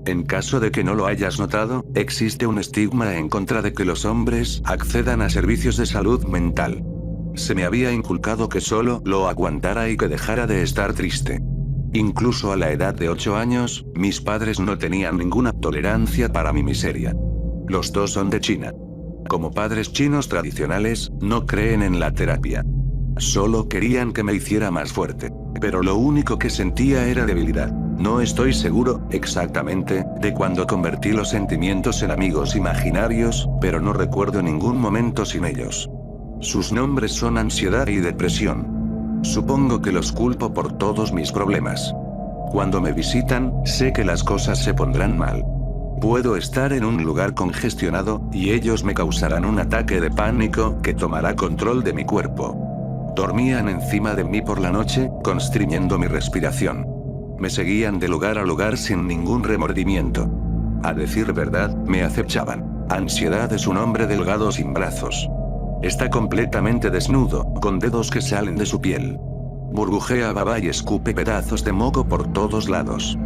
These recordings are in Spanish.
En caso de que no lo hayas notado, existe un estigma en contra de que los hombres accedan a servicios de salud mental. Se me había inculcado que solo lo aguantara y que dejara de estar triste. Incluso a la edad de 8 años, mis padres no tenían ninguna tolerancia para mi miseria. Los dos son de China. Como padres chinos tradicionales, no creen en la terapia. Solo querían que me hiciera más fuerte. Pero lo único que sentía era debilidad. No estoy seguro, exactamente, de cuándo convertí los sentimientos en amigos imaginarios, pero no recuerdo ningún momento sin ellos. Sus nombres son ansiedad y depresión. Supongo que los culpo por todos mis problemas. Cuando me visitan, sé que las cosas se pondrán mal. Puedo estar en un lugar congestionado, y ellos me causarán un ataque de pánico que tomará control de mi cuerpo. Dormían encima de mí por la noche, constriñendo mi respiración. Me seguían de lugar a lugar sin ningún remordimiento. A decir verdad, me acechaban. Ansiedad es un hombre delgado sin brazos. Está completamente desnudo, con dedos que salen de su piel. Burbujea baba y escupe pedazos de moco por todos lados.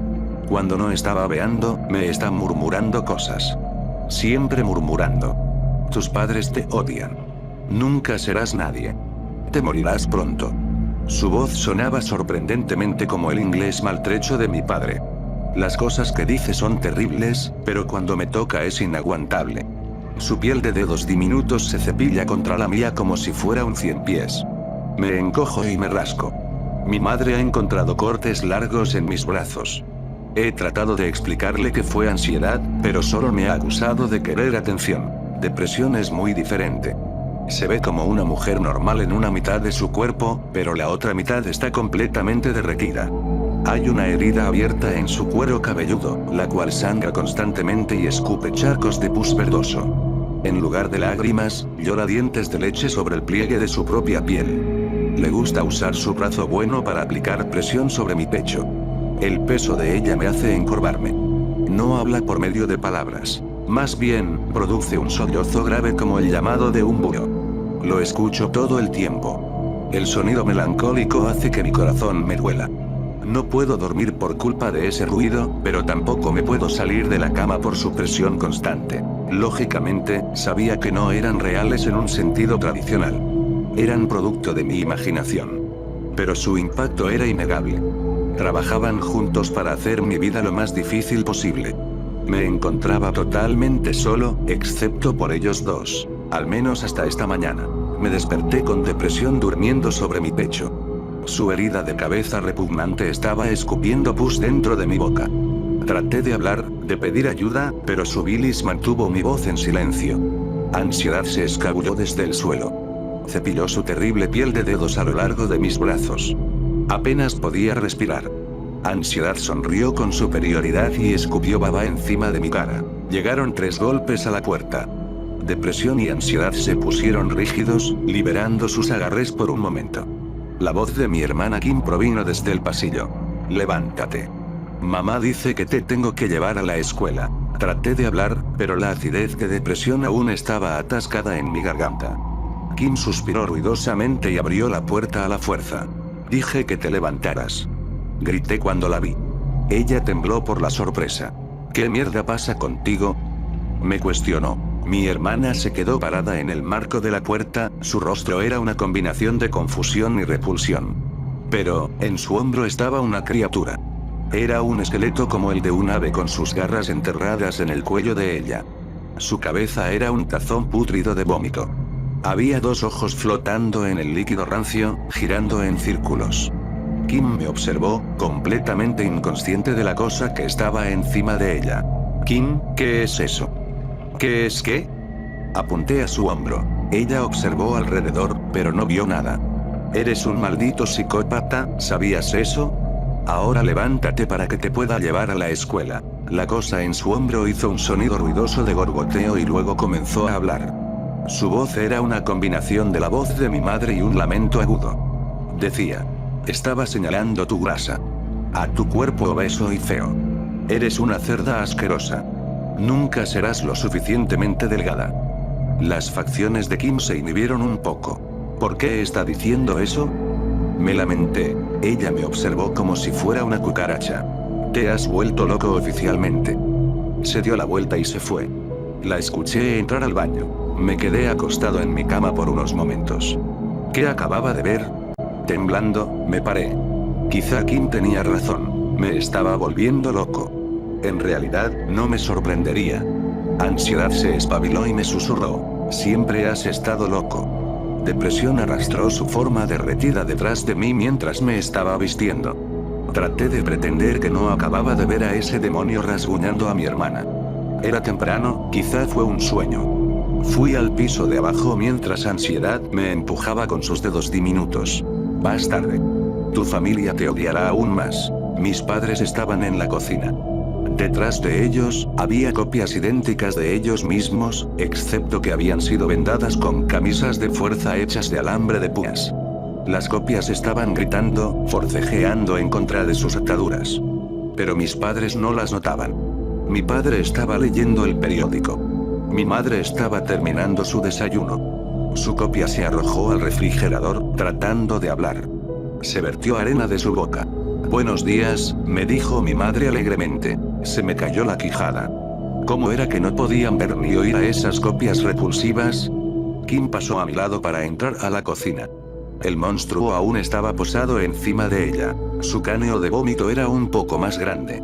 Cuando no está babeando, me está murmurando cosas. Siempre murmurando. Tus padres te odian. Nunca serás nadie. Te morirás pronto. Su voz sonaba sorprendentemente como el inglés maltrecho de mi padre. Las cosas que dice son terribles, pero cuando me toca es inaguantable. Su piel de dedos diminutos se cepilla contra la mía como si fuera un ciempiés. Me encojo y me rasco. Mi madre ha encontrado cortes largos en mis brazos. He tratado de explicarle que fue ansiedad, pero solo me ha acusado de querer atención. Depresión es muy diferente. Se ve como una mujer normal en una mitad de su cuerpo, pero la otra mitad está completamente derretida. Hay una herida abierta en su cuero cabelludo, la cual sangra constantemente y escupe charcos de pus verdoso. En lugar de lágrimas, llora dientes de leche sobre el pliegue de su propia piel. Le gusta usar su brazo bueno para aplicar presión sobre mi pecho. El peso de ella me hace encorvarme. No habla por medio de palabras. Más bien, produce un sollozo grave como el llamado de un búho. Lo escucho todo el tiempo. El sonido melancólico hace que mi corazón me duela. No puedo dormir por culpa de ese ruido, pero tampoco me puedo salir de la cama por su presión constante. Lógicamente, sabía que no eran reales en un sentido tradicional. Eran producto de mi imaginación. Pero su impacto era innegable. Trabajaban juntos para hacer mi vida lo más difícil posible. Me encontraba totalmente solo, excepto por ellos dos. Al menos hasta esta mañana. Me desperté con depresión durmiendo sobre mi pecho. Su herida de cabeza repugnante estaba escupiendo pus dentro de mi boca. Traté de hablar, de pedir ayuda, pero su bilis mantuvo mi voz en silencio. Ansiedad se escabulló desde el suelo. Cepilló su terrible piel de dedos a lo largo de mis brazos. Apenas podía respirar. Ansiedad sonrió con superioridad y escupió baba encima de mi cara. Llegaron 3 golpes a la puerta. Depresión y ansiedad se pusieron rígidos, liberando sus agarres por un momento. La voz de mi hermana Kim provino desde el pasillo. Levántate. Mamá dice que te tengo que llevar a la escuela. Traté de hablar, pero la acidez de depresión aún estaba atascada en mi garganta. Kim suspiró ruidosamente y abrió la puerta a la fuerza. Dije que te levantaras. Grité cuando la vi. Ella tembló por la sorpresa. ¿Qué mierda pasa contigo? Me cuestionó. Mi hermana se quedó parada en el marco de la puerta, su rostro era una combinación de confusión y repulsión. Pero, en su hombro estaba una criatura. Era un esqueleto como el de un ave con sus garras enterradas en el cuello de ella. Su cabeza era un tazón pútrido de vómito. Había 2 ojos flotando en el líquido rancio, girando en círculos. Kim me observó, completamente inconsciente de la cosa que estaba encima de ella. Kim, ¿qué es eso? ¿Qué es qué? Apunté a su hombro. Ella observó alrededor, pero no vio nada. Eres un maldito psicópata, ¿sabías eso? Ahora levántate para que te pueda llevar a la escuela. La cosa en su hombro hizo un sonido ruidoso de gorgoteo y luego comenzó a hablar. Su voz era una combinación de la voz de mi madre y un lamento agudo. Decía. Estaba señalando tu grasa. A tu cuerpo obeso y feo. Eres una cerda asquerosa. Nunca serás lo suficientemente delgada. Las facciones de Kim se inhibieron un poco. ¿Por qué está diciendo eso? Me lamenté. Ella me observó como si fuera una cucaracha. Te has vuelto loco oficialmente. Se dio la vuelta y se fue. La escuché entrar al baño. Me quedé acostado en mi cama por unos momentos. ¿Qué acababa de ver? Temblando, me paré. Quizá Kim tenía razón. Me estaba volviendo loco. En realidad, no me sorprendería. Ansiedad se espabiló y me susurró. Siempre has estado loco. Depresión arrastró su forma derretida detrás de mí mientras me estaba vistiendo. Traté de pretender que no acababa de ver a ese demonio rasguñando a mi hermana. Era temprano, quizá fue un sueño. Fui al piso de abajo mientras Ansiedad me empujaba con sus dedos diminutos. Vas tarde. Tu familia te odiará aún más. Mis padres estaban en la cocina. Detrás de ellos, había copias idénticas de ellos mismos, excepto que habían sido vendadas con camisas de fuerza hechas de alambre de púas. Las copias estaban gritando, forcejeando en contra de sus ataduras. Pero mis padres no las notaban. Mi padre estaba leyendo el periódico. Mi madre estaba terminando su desayuno. Su copia se arrojó al refrigerador, tratando de hablar. Se vertió arena de su boca. Buenos días, me dijo mi madre alegremente. Se me cayó la quijada. ¿Cómo era que no podían ver ni oír a esas copias repulsivas? Kim pasó a mi lado para entrar a la cocina. El monstruo aún estaba posado encima de ella. Su cráneo de vómito era un poco más grande.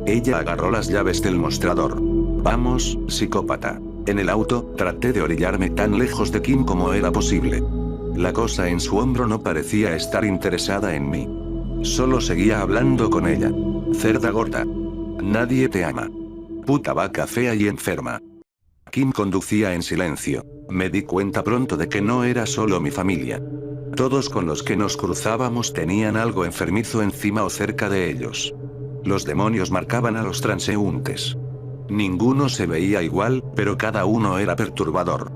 Ella agarró las llaves del mostrador. Vamos, psicópata. En el auto, traté de orillarme tan lejos de Kim como era posible. La cosa en su hombro no parecía estar interesada en mí. Solo seguía hablando con ella. Cerda gorda. Nadie te ama. Puta vaca fea y enferma. Kim conducía en silencio. Me di cuenta pronto de que no era solo mi familia. Todos con los que nos cruzábamos tenían algo enfermizo encima o cerca de ellos. Los demonios marcaban a los transeúntes. Ninguno se veía igual, pero cada uno era perturbador.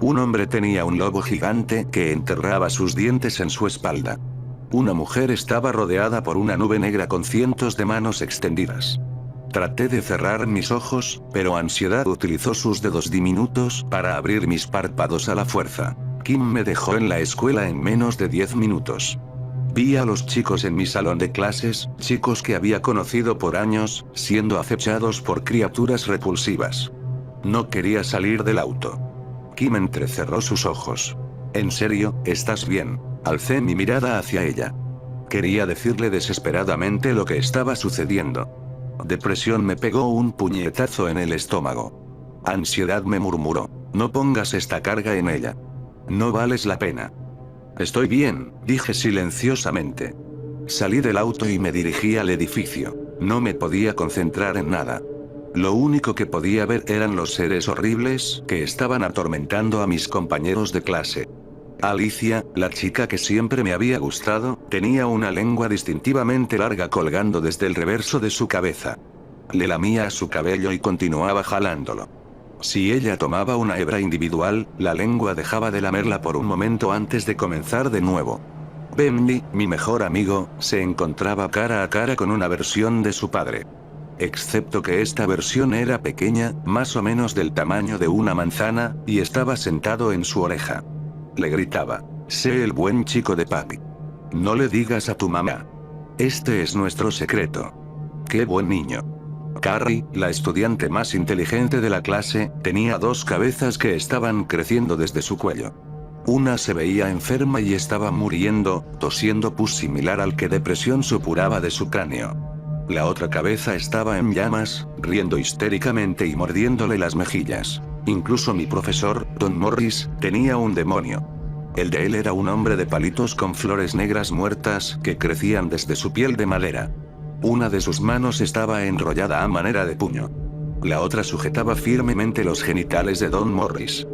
Un hombre tenía un lobo gigante que enterraba sus dientes en su espalda. Una mujer estaba rodeada por una nube negra con cientos de manos extendidas. Traté de cerrar mis ojos, pero Ansiedad utilizó sus dedos diminutos para abrir mis párpados a la fuerza. Kim me dejó en la escuela en menos de 10 minutos. Vi a los chicos en mi salón de clases, chicos que había conocido por años, siendo acechados por criaturas repulsivas. No quería salir del auto. Kim entrecerró sus ojos. ¿En serio, estás bien? Alcé mi mirada hacia ella. Quería decirle desesperadamente lo que estaba sucediendo. Depresión me pegó un puñetazo en el estómago. Ansiedad me murmuró. No pongas esta carga en ella. No vales la pena. Estoy bien, dije silenciosamente. Salí del auto y me dirigí al edificio. No me podía concentrar en nada. Lo único que podía ver eran los seres horribles que estaban atormentando a mis compañeros de clase. Alicia, la chica que siempre me había gustado, tenía una lengua distintivamente larga colgando desde el reverso de su cabeza. Le lamía a su cabello y continuaba jalándolo. Si ella tomaba una hebra individual, la lengua dejaba de lamerla por un momento antes de comenzar de nuevo. Benji, mi mejor amigo, se encontraba cara a cara con una versión de su padre. Excepto que esta versión era pequeña, más o menos del tamaño de una manzana, y estaba sentado en su oreja. Le gritaba, sé el buen chico de papi. No le digas a tu mamá. Este es nuestro secreto. Qué buen niño. Carrie, la estudiante más inteligente de la clase, tenía dos cabezas que estaban creciendo desde su cuello. Una se veía enferma y estaba muriendo, tosiendo pus similar al que depresión supuraba de su cráneo. La otra cabeza estaba en llamas, riendo histéricamente y mordiéndole las mejillas. Incluso mi profesor, Don Morris, tenía un demonio. El de él era un hombre de palitos con flores negras muertas que crecían desde su piel de madera. Una de sus manos estaba enrollada a manera de puño. La otra sujetaba firmemente los genitales de Don Morris.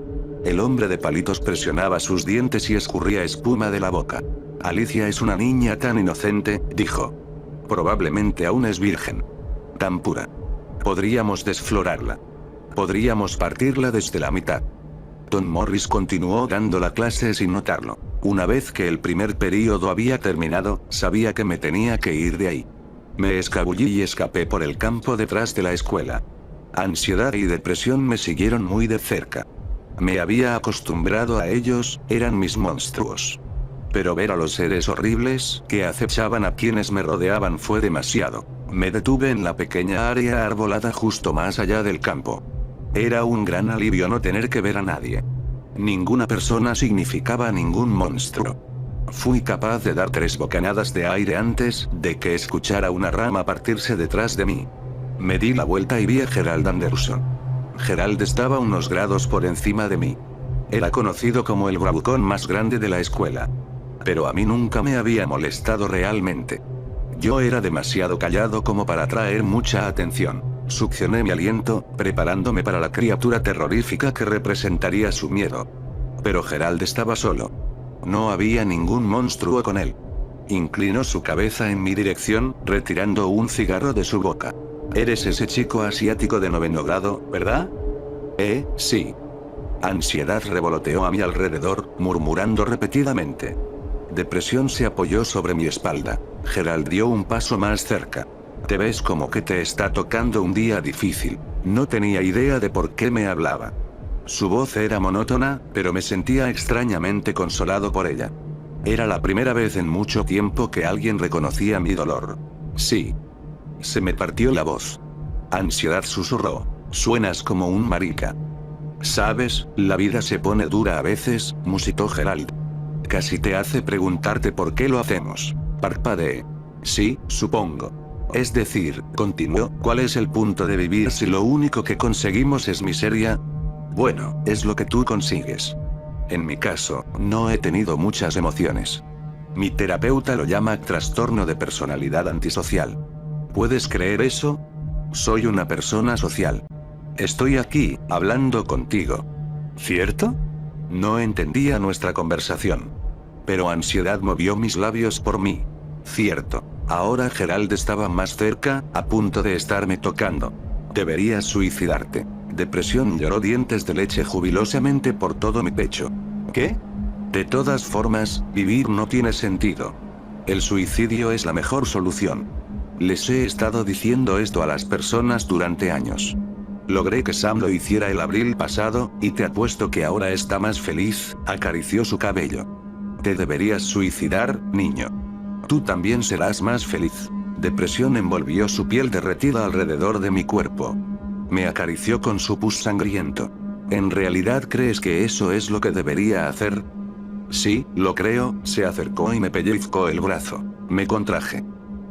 El hombre de palitos presionaba sus dientes y escurría espuma de la boca. Alicia es una niña tan inocente, dijo. Probablemente aún es virgen. Tan pura. Podríamos desflorarla. Podríamos partirla desde la mitad. Don Morris continuó dando la clase sin notarlo. Una vez que el primer período había terminado, sabía que me tenía que ir de ahí. Me escabullí y escapé por el campo detrás de la escuela. Ansiedad y depresión me siguieron muy de cerca. Me había acostumbrado a ellos, eran mis monstruos. Pero ver a los seres horribles que acechaban a quienes me rodeaban fue demasiado. Me detuve en la pequeña área arbolada justo más allá del campo. Era un gran alivio no tener que ver a nadie. Ninguna persona significaba ningún monstruo. Fui capaz de dar 3 bocanadas de aire antes de que escuchara una rama partirse detrás de mí. Me di la vuelta y vi a Gerald Anderson. Gerald estaba unos grados por encima de mí. Era conocido como el bravucón más grande de la escuela. Pero a mí nunca me había molestado realmente. Yo era demasiado callado como para atraer mucha atención. Succioné mi aliento, preparándome para la criatura terrorífica que representaría su miedo. Pero Gerald estaba solo. No había ningún monstruo con él. Inclinó su cabeza en mi dirección, retirando un cigarro de su boca. Eres ese chico asiático de 9º grado, ¿verdad? Sí. Ansiedad revoloteó a mi alrededor, murmurando repetidamente. Depresión se apoyó sobre mi espalda. Gerald dio un paso más cerca. Te ves como que te está tocando un día difícil. No tenía idea de por qué me hablaba. Su voz era monótona, pero me sentía extrañamente consolado por ella. Era la primera vez en mucho tiempo que alguien reconocía mi dolor. Sí. Se me partió la voz. Ansiedad susurró. Suenas como un marica. Sabes, la vida se pone dura a veces, musitó Gerald. Casi te hace preguntarte por qué lo hacemos. Parpadeé. Sí, supongo. Es decir, continuó, ¿cuál es el punto de vivir si lo único que conseguimos es miseria? Bueno, es lo que tú consigues. En mi caso, no he tenido muchas emociones. Mi terapeuta lo llama trastorno de personalidad antisocial. ¿Puedes creer eso? Soy una persona social. Estoy aquí, hablando contigo. ¿Cierto? No entendía nuestra conversación. Pero ansiedad movió mis labios por mí. Cierto. Ahora Gerald estaba más cerca, a punto de estarme tocando. Deberías suicidarte. Depresión lloró dientes de leche jubilosamente por todo mi pecho. ¿Qué? De todas formas, vivir no tiene sentido. El suicidio es la mejor solución. Les he estado diciendo esto a las personas durante años. Logré que Sam lo hiciera el abril pasado, y te apuesto que ahora está más feliz, acarició su cabello. Te deberías suicidar, niño. Tú también serás más feliz. Depresión envolvió su piel derretida alrededor de mi cuerpo. Me acarició con su pus sangriento. ¿En realidad crees que eso es lo que debería hacer? Sí, lo creo, se acercó y me pellizcó el brazo. Me contraje.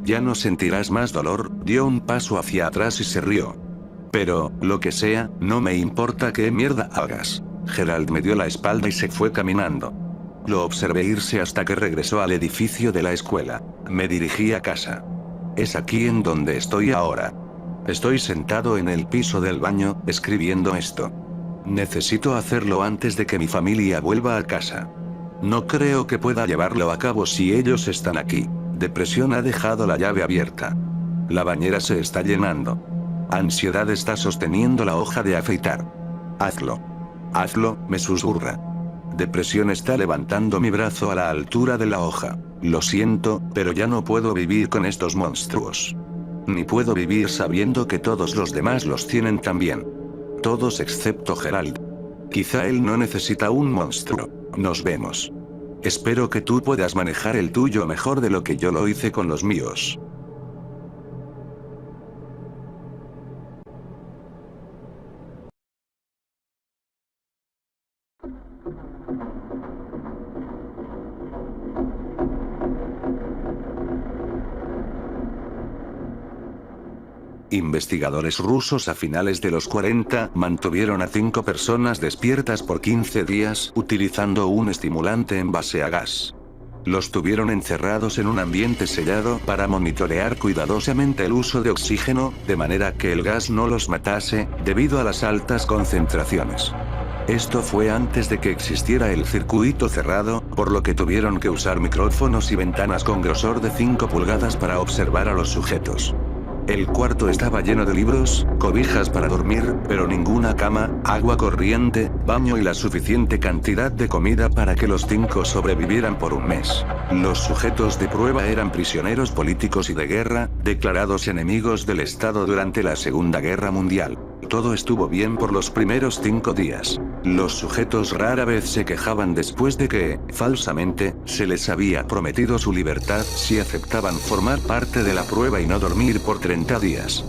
Ya no sentirás más dolor, dio un paso hacia atrás y se rió. Pero, lo que sea, no me importa qué mierda hagas. Gerald me dio la espalda y se fue caminando. Lo observé irse hasta que regresó al edificio de la escuela. Me dirigí a casa. Es aquí en donde estoy ahora. Estoy sentado en el piso del baño, escribiendo esto. Necesito hacerlo antes de que mi familia vuelva a casa. No creo que pueda llevarlo a cabo si ellos están aquí. Depresión ha dejado la llave abierta. La bañera se está llenando. Ansiedad está sosteniendo la hoja de afeitar. Hazlo. Hazlo, me susurra. Depresión está levantando mi brazo a la altura de la hoja. Lo siento, pero ya no puedo vivir con estos monstruos. Ni puedo vivir sabiendo que todos los demás los tienen también. Todos excepto Gerald. Quizá él no necesita un monstruo. Nos vemos. Espero que tú puedas manejar el tuyo mejor de lo que yo lo hice con los míos. Investigadores rusos a finales de los 40 mantuvieron a 5 personas despiertas por 15 días utilizando un estimulante en base a gas. Los tuvieron encerrados en un ambiente sellado para monitorear cuidadosamente el uso de oxígeno, de manera que el gas no los matase, debido a las altas concentraciones. Esto fue antes de que existiera el circuito cerrado, por lo que tuvieron que usar micrófonos y ventanas con grosor de 5 pulgadas para observar a los sujetos. El cuarto estaba lleno de libros, cobijas para dormir, pero ninguna cama, agua corriente, baño y la suficiente cantidad de comida para que los 5 sobrevivieran por un mes. Los sujetos de prueba eran prisioneros políticos y de guerra, declarados enemigos del Estado durante la Segunda Guerra Mundial. Todo estuvo bien por los primeros 5 días. Los sujetos rara vez se quejaban después de que, falsamente, se les había prometido su libertad si aceptaban formar parte de la prueba y no dormir por 30 días.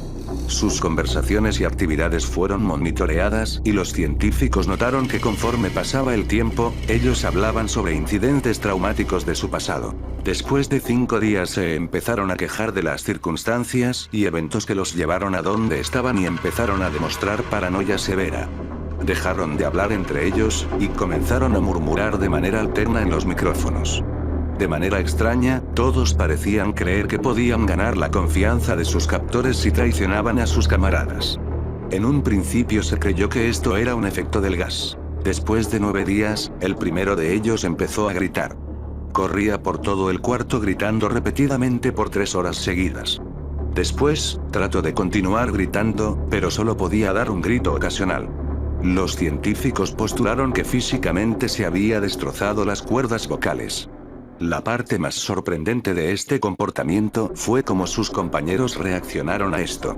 Sus conversaciones y actividades fueron monitoreadas y los científicos notaron que conforme pasaba el tiempo, ellos hablaban sobre incidentes traumáticos de su pasado. Después de 5 días se empezaron a quejar de las circunstancias y eventos que los llevaron a donde estaban y empezaron a demostrar paranoia severa. Dejaron de hablar entre ellos, y comenzaron a murmurar de manera alterna en los micrófonos. De manera extraña, todos parecían creer que podían ganar la confianza de sus captores si traicionaban a sus camaradas. En un principio se creyó que esto era un efecto del gas. Después de 9 días, el primero de ellos empezó a gritar. Corría por todo el cuarto gritando repetidamente por 3 horas seguidas. Después, trató de continuar gritando, pero solo podía dar un grito ocasional. Los científicos postularon que físicamente se había destrozado las cuerdas vocales. La parte más sorprendente de este comportamiento fue cómo sus compañeros reaccionaron a esto.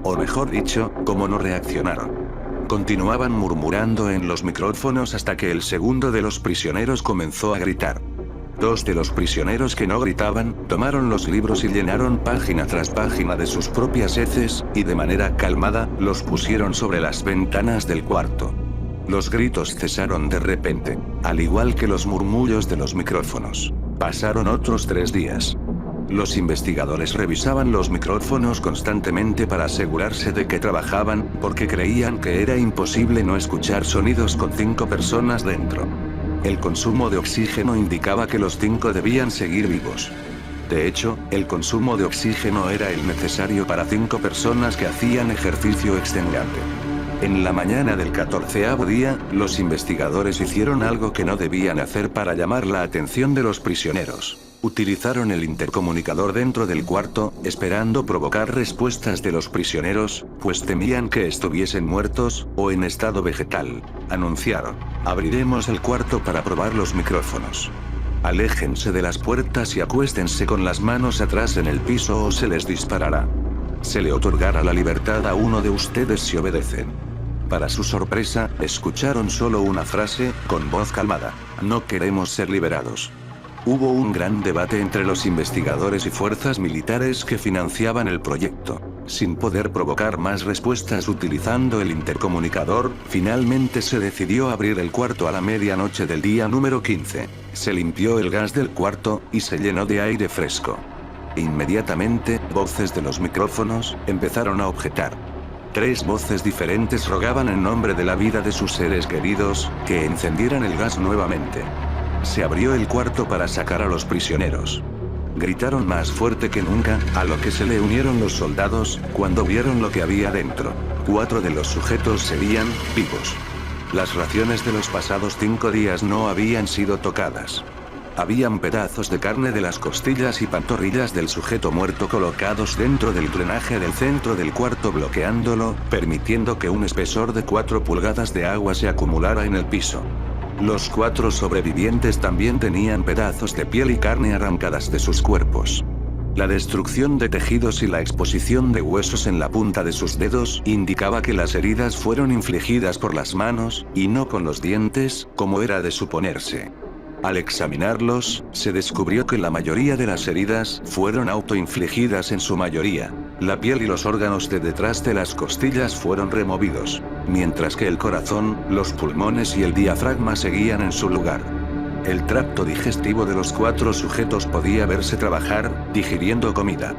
O mejor dicho, cómo no reaccionaron. Continuaban murmurando en los micrófonos hasta que el segundo de los prisioneros comenzó a gritar. 2 de los prisioneros que no gritaban, tomaron los libros y llenaron página tras página de sus propias heces, y de manera calmada, los pusieron sobre las ventanas del cuarto. Los gritos cesaron de repente, al igual que los murmullos de los micrófonos. Pasaron otros 3 días. Los investigadores revisaban los micrófonos constantemente para asegurarse de que trabajaban, porque creían que era imposible no escuchar sonidos con 5 personas dentro. El consumo de oxígeno indicaba que los 5 debían seguir vivos. De hecho, el consumo de oxígeno era el necesario para 5 personas que hacían ejercicio extenuante. En la mañana del 14º día, los investigadores hicieron algo que no debían hacer para llamar la atención de los prisioneros. Utilizaron el intercomunicador dentro del cuarto, esperando provocar respuestas de los prisioneros, pues temían que estuviesen muertos, o en estado vegetal. Anunciaron: abriremos el cuarto para probar los micrófonos. Aléjense de las puertas y acuéstense con las manos atrás en el piso o se les disparará. Se le otorgará la libertad a uno de ustedes si obedecen. Para su sorpresa, escucharon solo una frase, con voz calmada: no queremos ser liberados. Hubo un gran debate entre los investigadores y fuerzas militares que financiaban el proyecto. Sin poder provocar más respuestas utilizando el intercomunicador, finalmente se decidió abrir el cuarto a la medianoche del día número 15. Se limpió el gas del cuarto, y se llenó de aire fresco. Inmediatamente, voces de los micrófonos empezaron a objetar. 3 voces diferentes rogaban en nombre de la vida de sus seres queridos, que encendieran el gas nuevamente. Se abrió el cuarto para sacar a los prisioneros. Gritaron más fuerte que nunca, a lo que se le unieron los soldados, cuando vieron lo que había dentro. 4 de los sujetos seguían vivos. Las raciones de los pasados 5 días no habían sido tocadas. Habían pedazos de carne de las costillas y pantorrillas del sujeto muerto colocados dentro del drenaje del centro del cuarto, bloqueándolo, permitiendo que un espesor de 4 pulgadas de agua se acumulara en el piso. Los 4 sobrevivientes también tenían pedazos de piel y carne arrancadas de sus cuerpos. La destrucción de tejidos y la exposición de huesos en la punta de sus dedos indicaba que las heridas fueron infligidas por las manos, y no con los dientes, como era de suponerse. Al examinarlos, se descubrió que la mayoría de las heridas fueron autoinfligidas en su mayoría. La piel y los órganos de detrás de las costillas fueron removidos, mientras que el corazón, los pulmones y el diafragma seguían en su lugar. El tracto digestivo de los 4 sujetos podía verse trabajar, digiriendo comida.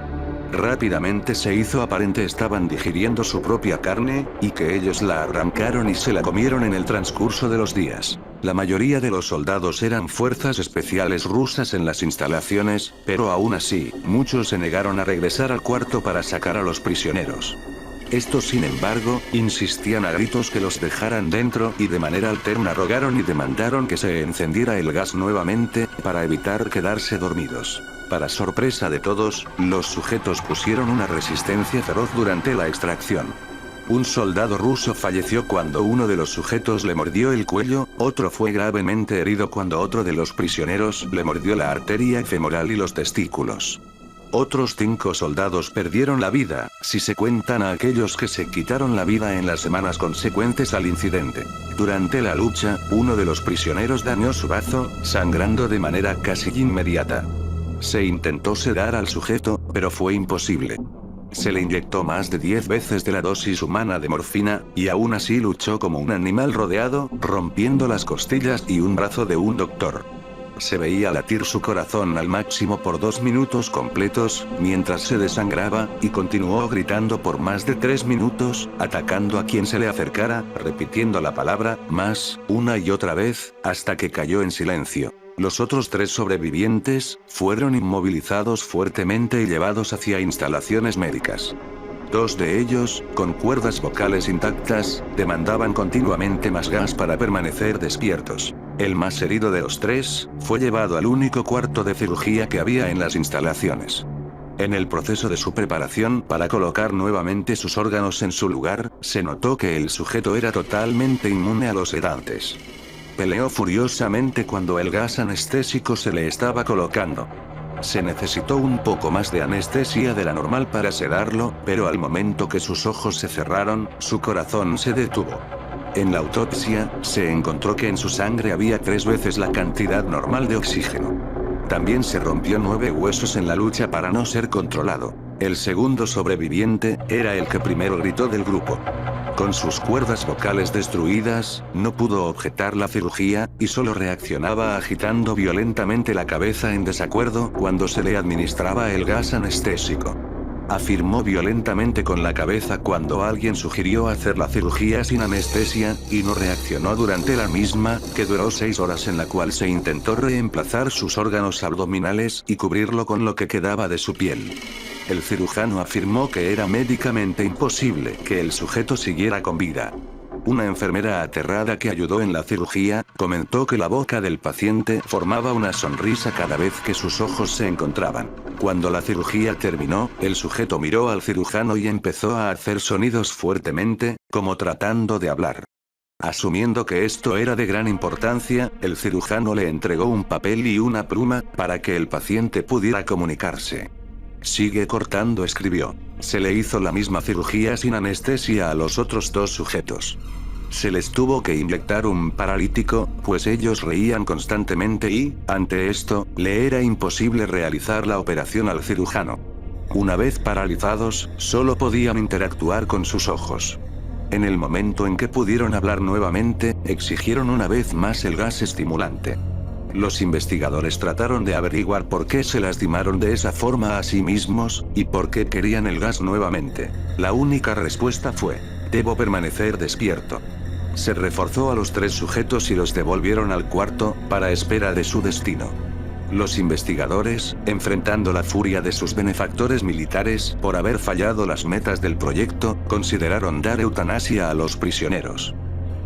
Rápidamente se hizo aparente estaban digiriendo su propia carne, y que ellos la arrancaron y se la comieron en el transcurso de los días. La mayoría de los soldados eran fuerzas especiales rusas en las instalaciones, pero aún así, muchos se negaron a regresar al cuarto para sacar a los prisioneros. Estos, sin embargo, insistían a gritos que los dejaran dentro, y de manera alterna rogaron y demandaron que se encendiera el gas nuevamente, para evitar quedarse dormidos. Para sorpresa de todos, los sujetos pusieron una resistencia feroz durante la extracción. Un soldado ruso falleció cuando uno de los sujetos le mordió el cuello, otro fue gravemente herido cuando otro de los prisioneros le mordió la arteria femoral y los testículos. Otros 5 soldados perdieron la vida, si se cuentan a aquellos que se quitaron la vida en las semanas consecuentes al incidente. Durante la lucha, uno de los prisioneros dañó su bazo, sangrando de manera casi inmediata. Se intentó sedar al sujeto, pero fue imposible. Se le inyectó más de 10 veces de la dosis humana de morfina, y aún así luchó como un animal rodeado, rompiendo las costillas y un brazo de un doctor. Se veía latir su corazón al máximo por 2 minutos completos, mientras se desangraba, y continuó gritando por más de 3 minutos, atacando a quien se le acercara, repitiendo la palabra, más, una y otra vez, hasta que cayó en silencio. Los otros 3 sobrevivientes, fueron inmovilizados fuertemente y llevados hacia instalaciones médicas. 2 de ellos, con cuerdas vocales intactas, demandaban continuamente más gas para permanecer despiertos. El más herido de los 3, fue llevado al único cuarto de cirugía que había en las instalaciones. En el proceso de su preparación para colocar nuevamente sus órganos en su lugar, se notó que el sujeto era totalmente inmune a los sedantes. Peleó furiosamente cuando el gas anestésico se le estaba colocando. Se necesitó un poco más de anestesia de la normal para sedarlo, pero al momento que sus ojos se cerraron, su corazón se detuvo. En la autopsia, se encontró que en su sangre había 3 veces la cantidad normal de oxígeno. También se rompió 9 huesos en la lucha para no ser controlado. El segundo sobreviviente, era el que primero gritó del grupo. Con sus cuerdas vocales destruidas, no pudo objetar la cirugía, y solo reaccionaba agitando violentamente la cabeza en desacuerdo cuando se le administraba el gas anestésico. Afirmó violentamente con la cabeza cuando alguien sugirió hacer la cirugía sin anestesia, y no reaccionó durante la misma, que duró 6 horas, en la cual se intentó reemplazar sus órganos abdominales y cubrirlo con lo que quedaba de su piel. El cirujano afirmó que era médicamente imposible que el sujeto siguiera con vida. Una enfermera aterrada que ayudó en la cirugía, comentó que la boca del paciente formaba una sonrisa cada vez que sus ojos se encontraban. Cuando la cirugía terminó, el sujeto miró al cirujano y empezó a hacer sonidos fuertemente, como tratando de hablar. Asumiendo que esto era de gran importancia, el cirujano le entregó un papel y una pluma, para que el paciente pudiera comunicarse. Sigue cortando, escribió. Se le hizo la misma cirugía sin anestesia a los otros 2 sujetos. Se les tuvo que inyectar un paralítico, pues ellos reían constantemente y, ante esto, le era imposible realizar la operación al cirujano. Una vez paralizados, solo podían interactuar con sus ojos. En el momento en que pudieron hablar nuevamente, exigieron una vez más el gas estimulante. Los investigadores trataron de averiguar por qué se lastimaron de esa forma a sí mismos, y por qué querían el gas nuevamente. La única respuesta fue: debo permanecer despierto. Se reforzó a los 3 sujetos y los devolvieron al cuarto, para espera de su destino. Los investigadores, enfrentando la furia de sus benefactores militares por haber fallado las metas del proyecto, consideraron dar eutanasia a los prisioneros.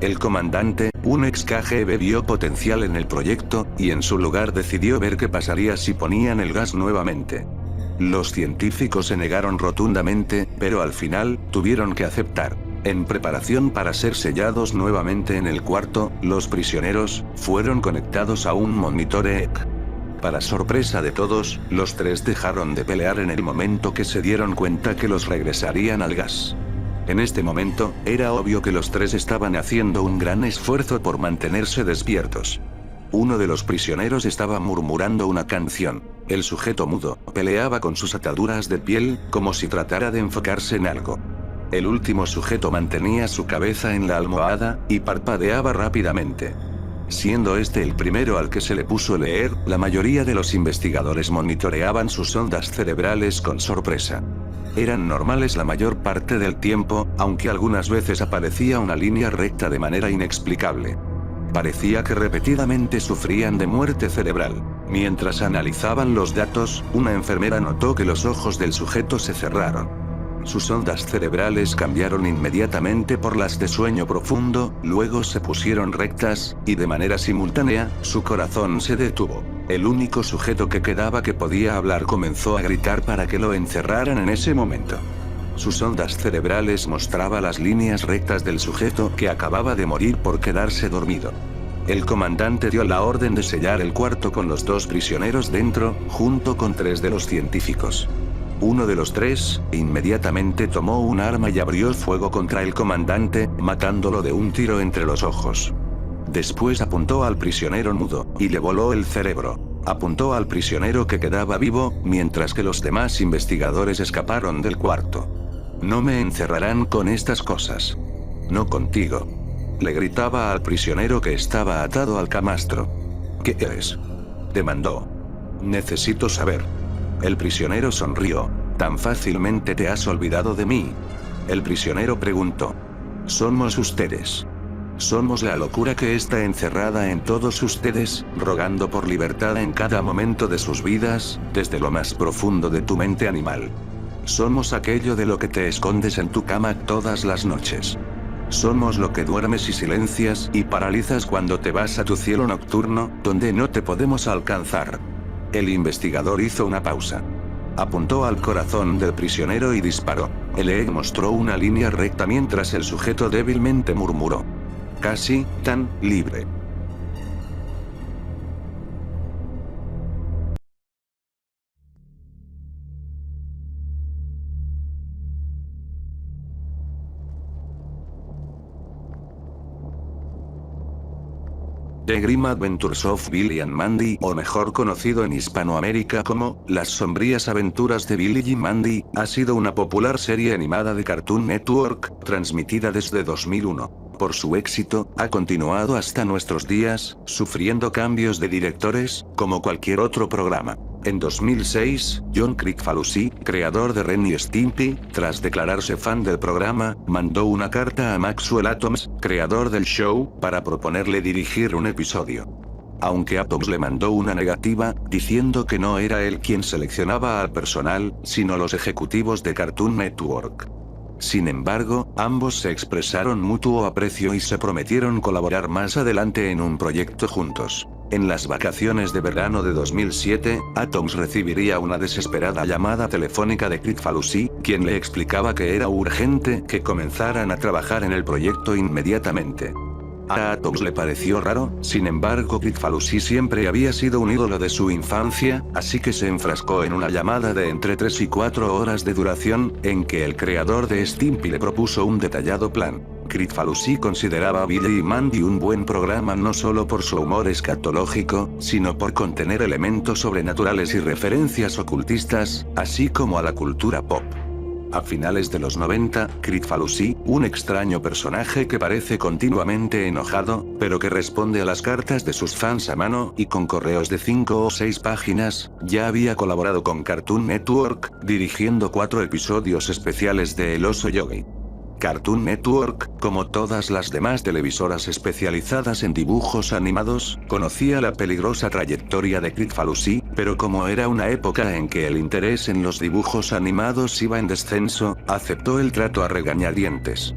El comandante, un ex KGB, vio potencial en el proyecto, y en su lugar decidió ver qué pasaría si ponían el gas nuevamente. Los científicos se negaron rotundamente, pero al final, tuvieron que aceptar. En preparación para ser sellados nuevamente en el cuarto, los prisioneros fueron conectados a un monitor EEG. Para sorpresa de todos, los 3 dejaron de pelear en el momento que se dieron cuenta que los regresarían al gas. En este momento, era obvio que los 3 estaban haciendo un gran esfuerzo por mantenerse despiertos. Uno de los prisioneros estaba murmurando una canción. El sujeto mudo peleaba con sus ataduras de piel, como si tratara de enfocarse en algo. El último sujeto mantenía su cabeza en la almohada, y parpadeaba rápidamente. Siendo este el primero al que se le puso leer, la mayoría de los investigadores monitoreaban sus ondas cerebrales con sorpresa. Eran normales la mayor parte del tiempo, aunque algunas veces aparecía una línea recta de manera inexplicable. Parecía que repetidamente sufrían de muerte cerebral. Mientras analizaban los datos, una enfermera notó que los ojos del sujeto se cerraron. Sus ondas cerebrales cambiaron inmediatamente por las de sueño profundo, luego se pusieron rectas, y de manera simultánea, su corazón se detuvo. El único sujeto que quedaba que podía hablar comenzó a gritar para que lo encerraran en ese momento. Sus ondas cerebrales mostraban las líneas rectas del sujeto que acababa de morir por quedarse dormido. El comandante dio la orden de sellar el cuarto con los 2 prisioneros dentro, junto con 3 de los científicos. Uno de los 3, inmediatamente tomó un arma y abrió fuego contra el comandante, matándolo de un tiro entre los ojos. Después apuntó al prisionero mudo, y le voló el cerebro. Apuntó al prisionero que quedaba vivo, mientras que los demás investigadores escaparon del cuarto. No me encerrarán con estas cosas. No contigo. Le gritaba al prisionero que estaba atado al camastro. ¿Qué eres? Demandó. Necesito saber. El prisionero sonrió. ¿Tan fácilmente te has olvidado de mí? El prisionero preguntó. Somos ustedes. Somos la locura que está encerrada en todos ustedes, rogando por libertad en cada momento de sus vidas, desde lo más profundo de tu mente animal. Somos aquello de lo que te escondes en tu cama todas las noches. Somos lo que duermes y silencias y paralizas cuando te vas a tu cielo nocturno, donde no te podemos alcanzar. El investigador hizo una pausa. Apuntó al corazón del prisionero y disparó. Él mostró una línea recta mientras el sujeto débilmente murmuró. Casi tan libre. The Grim Adventures of Billy and Mandy, o mejor conocido en Hispanoamérica como Las sombrías aventuras de Billy y Mandy, ha sido una popular serie animada de Cartoon Network, transmitida desde 2001. Por su éxito, ha continuado hasta nuestros días, sufriendo cambios de directores, como cualquier otro programa. En 2006, John Kricfalusi, creador de Ren y Stimpy, tras declararse fan del programa, mandó una carta a Maxwell Atoms, creador del show, para proponerle dirigir un episodio. Aunque Atoms le mandó una negativa, diciendo que no era él quien seleccionaba al personal, sino los ejecutivos de Cartoon Network. Sin embargo, ambos se expresaron mutuo aprecio y se prometieron colaborar más adelante en un proyecto juntos. En las vacaciones de verano de 2007, Atoms recibiría una desesperada llamada telefónica de Kricfalusi, quien le explicaba que era urgente que comenzaran a trabajar en el proyecto inmediatamente. A Atoms le pareció raro, sin embargo Kricfalusi siempre había sido un ídolo de su infancia, así que se enfrascó en una llamada de entre 3 y 4 horas de duración, en que el creador de Stimpy le propuso un detallado plan. Kricfalusi consideraba a Billy y Mandy un buen programa no solo por su humor escatológico, sino por contener elementos sobrenaturales y referencias ocultistas, así como a la cultura pop. A finales de los 90, Kricfalusi, un extraño personaje que parece continuamente enojado, pero que responde a las cartas de sus fans a mano y con correos de 5 o 6 páginas, ya había colaborado con Cartoon Network, dirigiendo 4 episodios especiales de El Oso Yogi. Cartoon Network, como todas las demás televisoras especializadas en dibujos animados, conocía la peligrosa trayectoria de Kricfalusi, pero como era una época en que el interés en los dibujos animados iba en descenso, aceptó el trato a regañadientes.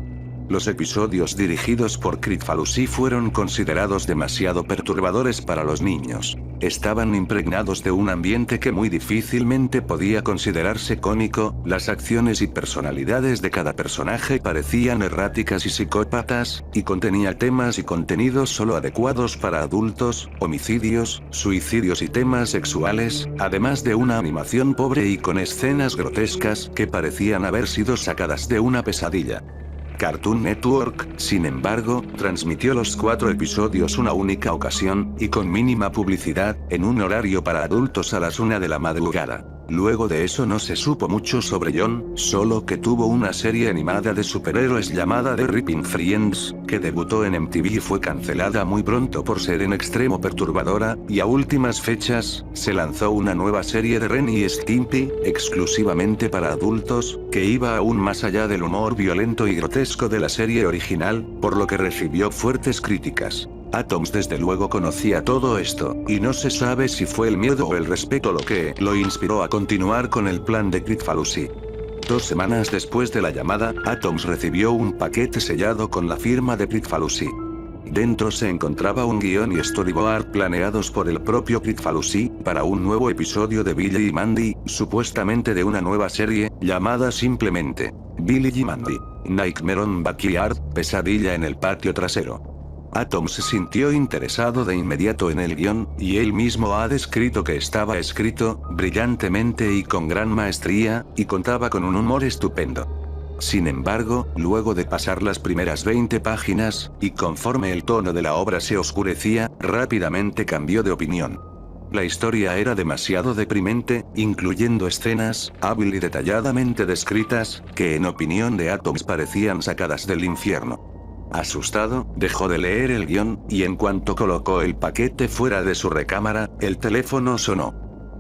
Los episodios dirigidos por Kricfalusi fueron considerados demasiado perturbadores para los niños. Estaban impregnados de un ambiente que muy difícilmente podía considerarse cómico, las acciones y personalidades de cada personaje parecían erráticas y psicópatas, y contenía temas y contenidos solo adecuados para adultos, homicidios, suicidios y temas sexuales, además de una animación pobre y con escenas grotescas que parecían haber sido sacadas de una pesadilla. Cartoon Network, sin embargo, transmitió los 4 episodios una única ocasión, y con mínima publicidad, en un horario para adultos a las 1 de la madrugada. Luego de eso no se supo mucho sobre John, solo que tuvo una serie animada de superhéroes llamada The Ripping Friends, que debutó en MTV y fue cancelada muy pronto por ser en extremo perturbadora, y a últimas fechas, se lanzó una nueva serie de Ren y Stimpy, exclusivamente para adultos, que iba aún más allá del humor violento y grotesco de la serie original, por lo que recibió fuertes críticas. Atoms desde luego conocía todo esto, y no se sabe si fue el miedo o el respeto lo que lo inspiró a continuar con el plan de Kricfalusi. 2 semanas después de la llamada, Atoms recibió un paquete sellado con la firma de Kricfalusi. Dentro se encontraba un guión y storyboard planeados por el propio Kricfalusi, para un nuevo episodio de Billy y Mandy, supuestamente de una nueva serie, llamada simplemente Billy y Mandy, Nightmare on Backyard, Pesadilla en el patio trasero. Atom se sintió interesado de inmediato en el guión, y él mismo ha descrito que estaba escrito brillantemente y con gran maestría, y contaba con un humor estupendo. Sin embargo, luego de pasar las primeras 20 páginas, y conforme el tono de la obra se oscurecía, rápidamente cambió de opinión. La historia era demasiado deprimente, incluyendo escenas, hábil y detalladamente descritas, que en opinión de Atoms parecían sacadas del infierno. Asustado, dejó de leer el guión, y en cuanto colocó el paquete fuera de su recámara, el teléfono sonó.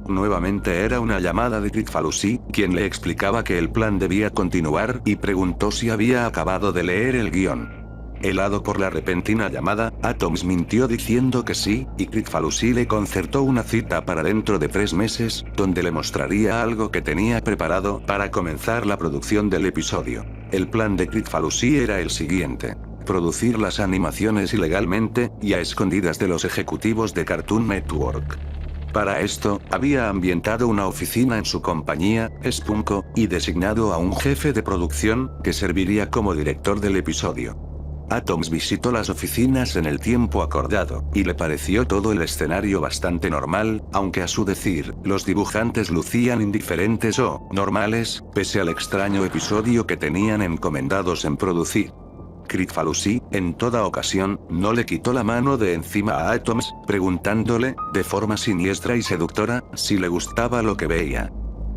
Nuevamente era una llamada de Kricfalusi, quien le explicaba que el plan debía continuar y preguntó si había acabado de leer el guión. Helado por la repentina llamada, Atoms mintió diciendo que sí, y Kricfalusi le concertó una cita para dentro de 3 meses, donde le mostraría algo que tenía preparado para comenzar la producción del episodio. El plan de Kricfalusi era el siguiente: producir las animaciones ilegalmente, y a escondidas de los ejecutivos de Cartoon Network. Para esto, había ambientado una oficina en su compañía, Spunko, y designado a un jefe de producción, que serviría como director del episodio. Atoms visitó las oficinas en el tiempo acordado, y le pareció todo el escenario bastante normal, aunque a su decir, los dibujantes lucían indiferentes o normales, pese al extraño episodio que tenían encomendados en producir. Kricfalusi, en toda ocasión, no le quitó la mano de encima a Atoms, preguntándole, de forma siniestra y seductora, si le gustaba lo que veía.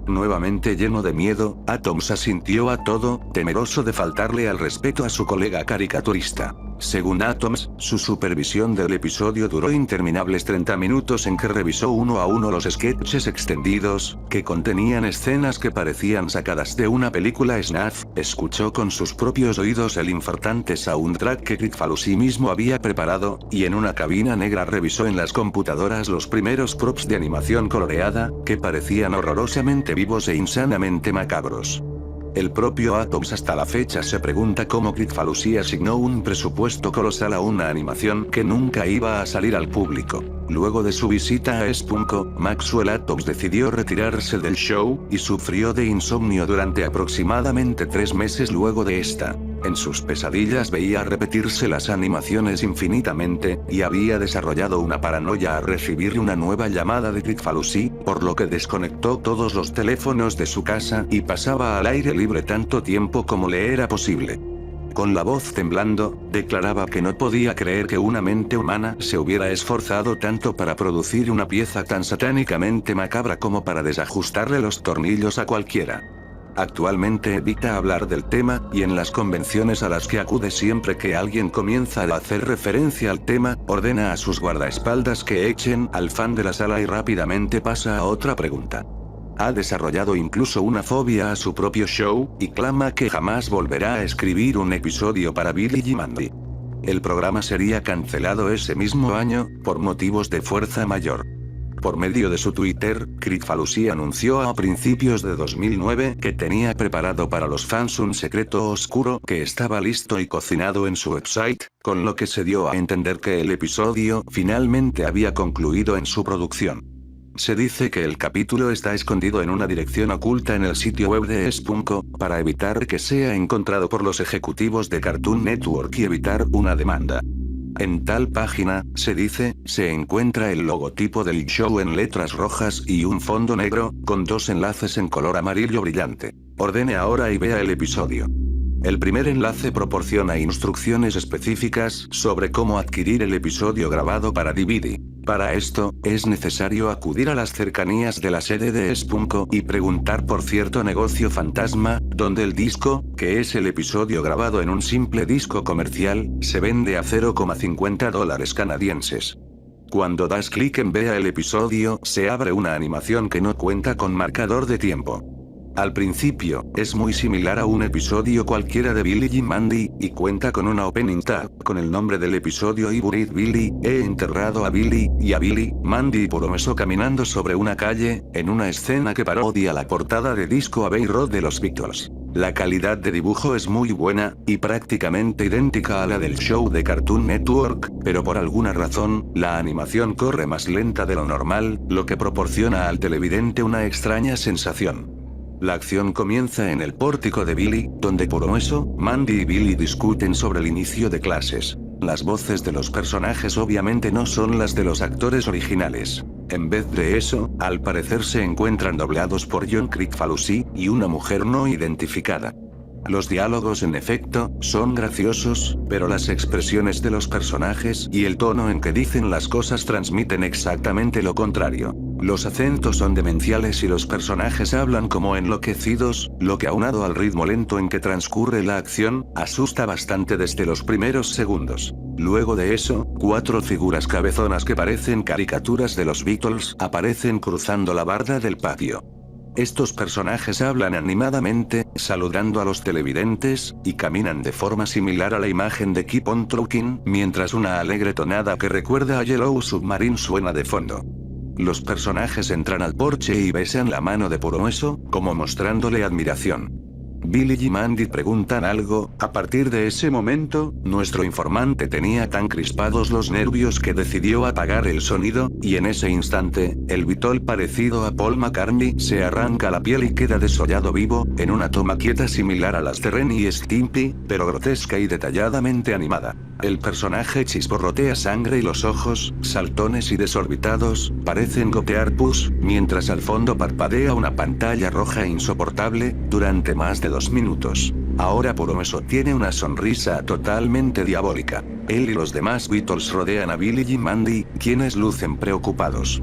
Nuevamente lleno de miedo, Atoms asintió a todo, temeroso de faltarle al respeto a su colega caricaturista. Según Atoms, su supervisión del episodio duró interminables 30 minutos en que revisó uno a uno los sketches extendidos, que contenían escenas que parecían sacadas de una película snuff, escuchó con sus propios oídos el infartante soundtrack que Kricfalusi mismo había preparado, y en una cabina negra revisó en las computadoras los primeros props de animación coloreada, que parecían horrorosamente vivos e insanamente macabros. El propio Atoms hasta la fecha se pregunta cómo Kricfalusi asignó un presupuesto colosal a una animación que nunca iba a salir al público. Luego de su visita a Spunko, Maxwell Atoms decidió retirarse del show, y sufrió de insomnio durante aproximadamente 3 meses luego de esta. En sus pesadillas veía repetirse las animaciones infinitamente, y había desarrollado una paranoia al recibir una nueva llamada de Kricfalusi, por lo que desconectó todos los teléfonos de su casa y pasaba al aire libre tanto tiempo como le era posible. Con la voz temblando, declaraba que no podía creer que una mente humana se hubiera esforzado tanto para producir una pieza tan satánicamente macabra como para desajustarle los tornillos a cualquiera. Actualmente evita hablar del tema, y en las convenciones a las que acude siempre que alguien comienza a hacer referencia al tema, ordena a sus guardaespaldas que echen al fan de la sala y rápidamente pasa a otra pregunta. Ha desarrollado incluso una fobia a su propio show, y clama que jamás volverá a escribir un episodio para Billy y Mandy. El programa sería cancelado ese mismo año, por motivos de fuerza mayor. Por medio de su Twitter, Kricfalusi anunció a principios de 2009 que tenía preparado para los fans un secreto oscuro que estaba listo y cocinado en su website, con lo que se dio a entender que el episodio finalmente había concluido en su producción. Se dice que el capítulo está escondido en una dirección oculta en el sitio web de Spunko, para evitar que sea encontrado por los ejecutivos de Cartoon Network y evitar una demanda. En tal página, se dice, se encuentra el logotipo del show en letras rojas y un fondo negro, con 2 enlaces en color amarillo brillante. Ordene ahora y vea el episodio. El primer enlace proporciona instrucciones específicas sobre cómo adquirir el episodio grabado para DVD. Para esto, es necesario acudir a las cercanías de la sede de Spunko y preguntar por cierto negocio fantasma, donde el disco, que es el episodio grabado en un simple disco comercial, se vende a $0,50 canadienses. Cuando das clic en Vea el episodio, se abre una animación que no cuenta con marcador de tiempo. Al principio, es muy similar a un episodio cualquiera de Billy y Mandy, y cuenta con una opening tab, con el nombre del episodio y Buried Billy, he enterrado a Billy, y a Billy, Mandy y Puromeso caminando sobre una calle, en una escena que parodia la portada de disco Abbey Road de los Beatles. La calidad de dibujo es muy buena, y prácticamente idéntica a la del show de Cartoon Network, pero por alguna razón, la animación corre más lenta de lo normal, lo que proporciona al televidente una extraña sensación. La acción comienza en el pórtico de Billy, donde Puromeso, Mandy y Billy discuten sobre el inicio de clases. Las voces de los personajes obviamente no son las de los actores originales. En vez de eso, al parecer se encuentran doblados por John Kricfalusi y una mujer no identificada. Los diálogos en efecto, son graciosos, pero las expresiones de los personajes y el tono en que dicen las cosas transmiten exactamente lo contrario. Los acentos son demenciales y los personajes hablan como enloquecidos, lo que aunado al ritmo lento en que transcurre la acción, asusta bastante desde los primeros segundos. Luego de eso, 4 figuras cabezonas que parecen caricaturas de los Beatles aparecen cruzando la barda del patio. Estos personajes hablan animadamente, saludando a los televidentes, y caminan de forma similar a la imagen de Keep on Trucking, mientras una alegre tonada que recuerda a Yellow Submarine suena de fondo. Los personajes entran al porche y besan la mano de Puromeso, como mostrándole admiración. Billy y Mandy preguntan algo. A partir de ese momento, nuestro informante tenía tan crispados los nervios que decidió apagar el sonido, y en ese instante, el Beatle parecido a Paul McCartney se arranca la piel y queda desollado vivo, en una toma quieta similar a las de Ren y Stimpy, pero grotesca y detalladamente animada. El personaje chisporrotea sangre y los ojos, saltones y desorbitados, parecen gotear pus, mientras al fondo parpadea una pantalla roja insoportable, durante más de 2 minutos. Ahora Puromeso tiene una sonrisa totalmente diabólica. Él y los demás Beatles rodean a Billy y Mandy, quienes lucen preocupados.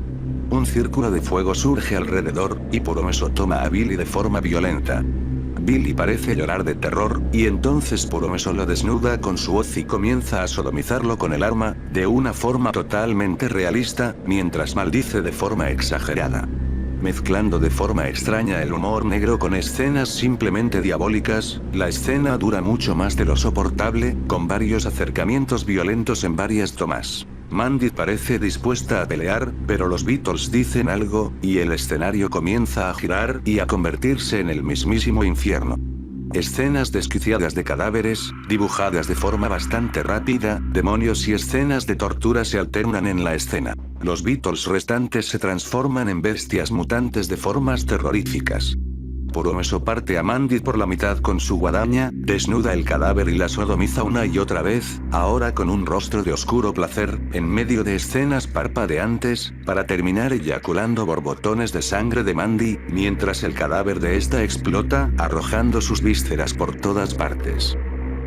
Un círculo de fuego surge alrededor, y Puromeso toma a Billy de forma violenta. Billy parece llorar de terror, y entonces Puromeso lo desnuda con su hoz y comienza a sodomizarlo con el arma, de una forma totalmente realista, mientras maldice de forma exagerada. Mezclando de forma extraña el humor negro con escenas simplemente diabólicas, la escena dura mucho más de lo soportable, con varios acercamientos violentos en varias tomas. Mandy parece dispuesta a pelear, pero los Beatles dicen algo, y el escenario comienza a girar y a convertirse en el mismísimo infierno. Escenas desquiciadas de cadáveres, dibujadas de forma bastante rápida, demonios y escenas de tortura se alternan en la escena. Los Beatles restantes se transforman en bestias mutantes de formas terroríficas. Puromeso parte a Mandy por la mitad con su guadaña, desnuda el cadáver y la sodomiza una y otra vez, ahora con un rostro de oscuro placer, en medio de escenas parpadeantes, para terminar eyaculando borbotones de sangre de Mandy, mientras el cadáver de esta explota, arrojando sus vísceras por todas partes.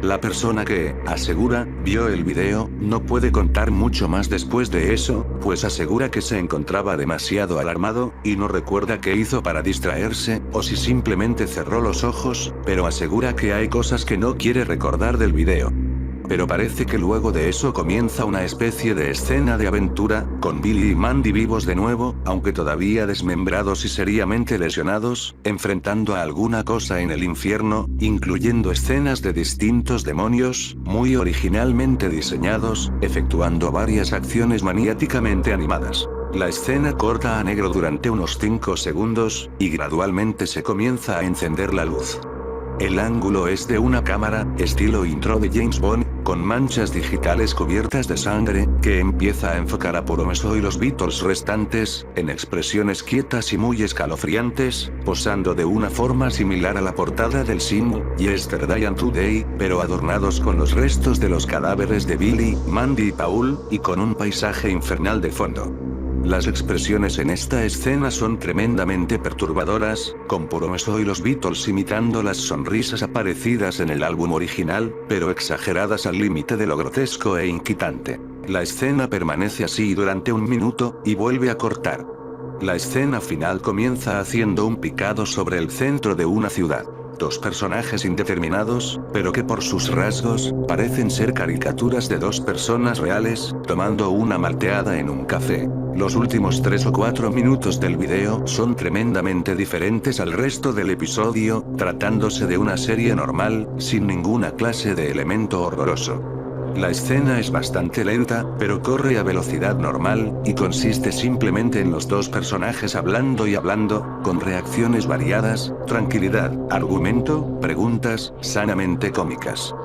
La persona que, asegura, vio el video, no puede contar mucho más después de eso, pues asegura que se encontraba demasiado alarmado, y no recuerda qué hizo para distraerse, o si simplemente cerró los ojos, pero asegura que hay cosas que no quiere recordar del video. Pero parece que luego de eso comienza una especie de escena de aventura, con Billy y Mandy vivos de nuevo, aunque todavía desmembrados y seriamente lesionados, enfrentando a alguna cosa en el infierno, incluyendo escenas de distintos demonios, muy originalmente diseñados, efectuando varias acciones maniáticamente animadas. La escena corta a negro durante unos 5 segundos, y gradualmente se comienza a encender la luz. El ángulo es de una cámara, estilo intro de James Bond, con manchas digitales cubiertas de sangre, que empieza a enfocar a Puromeso y los Beatles restantes, en expresiones quietas y muy escalofriantes, posando de una forma similar a la portada del single, Yesterday and Today, pero adornados con los restos de los cadáveres de Billy, Mandy y Paul, y con un paisaje infernal de fondo. Las expresiones en esta escena son tremendamente perturbadoras, con Puromeso y los Beatles imitando las sonrisas aparecidas en el álbum original, pero exageradas al límite de lo grotesco e inquietante. La escena permanece así durante 1 minuto, y vuelve a cortar. La escena final comienza haciendo un picado sobre el centro de una ciudad. 2 personajes indeterminados, pero que por sus rasgos, parecen ser caricaturas de 2 personas reales, tomando una malteada en un café. Los últimos 3 o 4 minutos del video son tremendamente diferentes al resto del episodio, tratándose de una serie normal, sin ninguna clase de elemento horroroso. La escena es bastante lenta, pero corre a velocidad normal, y consiste simplemente en los 2 personajes hablando y hablando, con reacciones variadas, tranquilidad, argumento, preguntas, sanamente cómicas.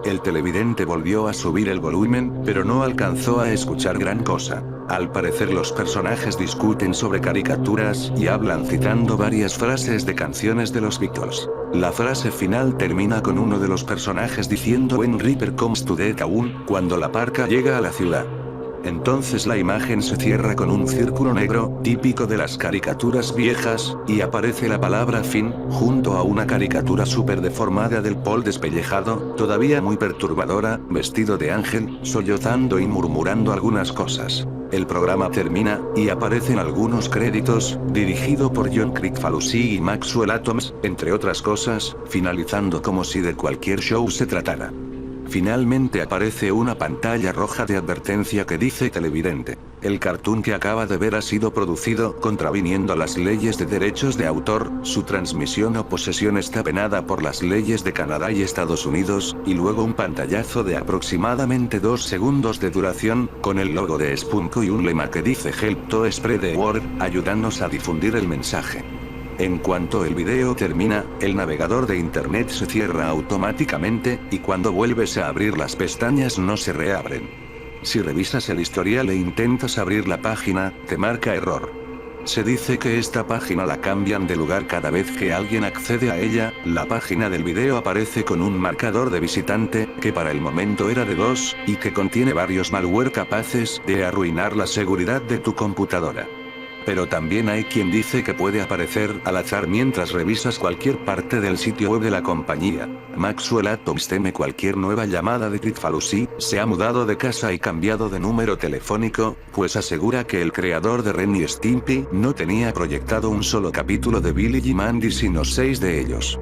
El televidente volvió a subir el volumen, pero no alcanzó a escuchar gran cosa. Al parecer los personajes discuten sobre caricaturas y hablan citando varias frases de canciones de los Beatles. La frase final termina con uno de los personajes diciendo "When Reaper comes to the town", cuando la parca llega a la ciudad. Entonces la imagen se cierra con un círculo negro, típico de las caricaturas viejas, y aparece la palabra fin, junto a una caricatura súper deformada del Paul despellejado, todavía muy perturbadora, vestido de ángel, sollozando y murmurando algunas cosas. El programa termina, y aparecen algunos créditos, dirigido por John Kricfalusi y Maxwell Atoms, entre otras cosas, finalizando como si de cualquier show se tratara. Finalmente aparece una pantalla roja de advertencia que dice televidente. El cartoon que acaba de ver ha sido producido contraviniendo las leyes de derechos de autor, su transmisión o posesión está penada por las leyes de Canadá y Estados Unidos, y luego un pantallazo de aproximadamente 2 segundos de duración, con el logo de Spunko y un lema que dice Help to spread the word, ayúdanos a difundir el mensaje. En cuanto el video termina, el navegador de internet se cierra automáticamente, y cuando vuelves a abrir las pestañas no se reabren. Si revisas el historial e intentas abrir la página, te marca error. Se dice que esta página la cambian de lugar cada vez que alguien accede a ella. La página del video aparece con un marcador de visitante, que para el momento era de 2, y que contiene varios malware capaces de arruinar la seguridad de tu computadora. Pero también hay quien dice que puede aparecer al azar mientras revisas cualquier parte del sitio web de la compañía. Maxwell Atoms teme cualquier nueva llamada de Kricfalusi, se ha mudado de casa y cambiado de número telefónico, pues asegura que el creador de Ren y Stimpy no tenía proyectado un solo capítulo de Billy y Mandy sino 6 de ellos.